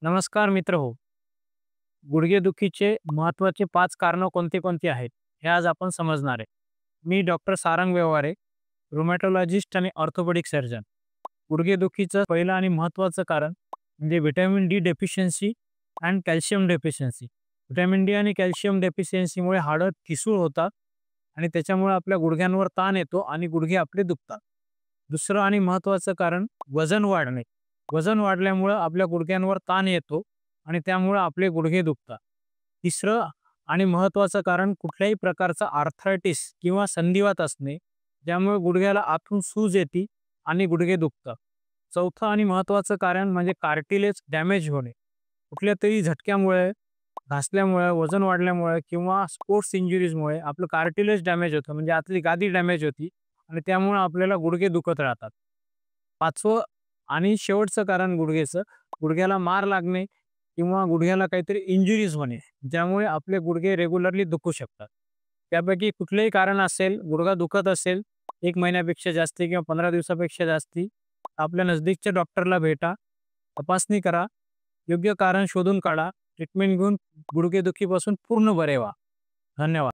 नमस्कार मित्र हो. गुडघेदुखीचे महत्त्वाचे 5 कारणं कोणती आहेत, हे आज आपण समजणार आहे. मी डॉक्टर सारंग व्यवहारे, रुमॅटॉलॉजिस्ट आणि ऑर्थोपेडिक सर्जन. गुडघेदुखीचं पहिलं आणि महत्त्वाचं कारण म्हणजे vitamin D deficiency and calcium deficiency. Vitamin D आणि कॅल्शियम डेफिशियन्सीमुळे हाडं ठिसूळ होतात आणि त्याच्यामुळे आपल्या गुडघ्यांवर ताण येतो आणि गुडघे आपले दुखतात. दुसरं आणि महत्त्वाचं कारण वजन वाढणे. वजन वाढल्यामुळं आपल्या गुडघ्यांवर ताण येतो आणि त्यामुळं आपले गुडघे दुखतात. तिसरं आणि महत्त्वाचं कारण कुठल्याही प्रकारचा आर्थरायटिस किंवा संधिवात असणे, ज्यामुळे गुडघ्याला आतून सूज येते आणि गुडघे दुखतात. चौथं आणि महत्त्वाचं कारण म्हणजे कार्टिलेज डॅमेज होणे. कुठल्यातरी झटक्यामुळे, घासल्यामुळे, वजन वाढल्यामुळे किंवा स्पोर्ट्स इंजुरीजमुळे आपलं कार्टिलेज डॅमेज होतं, म्हणजे आतली गादी डॅमेज होती आणि त्यामुळे आपल्याला गुडघे दुखत राहतात. 5वं आणि शेवटचं कारण गुडघ्याला मार लागणे किंवा गुडघ्याला काहीतरी इंजुरीज होणे, ज्यामुळे आपले गुडघे रेग्युलरली दुखू शकतात. त्यापैकी कुठलेही कारण असेल, गुडघा दुखत असेल 1 महिन्यापेक्षा जास्ती किंवा 15 दिवसापेक्षा जास्ती, आपल्या नजदीकच्या डॉक्टरला भेटा, तपासणी करा, योग्य कारण शोधून काढा, ट्रीटमेंट घेऊन गुडघेदुखीपासून पूर्ण बरे व्हा. धन्यवाद.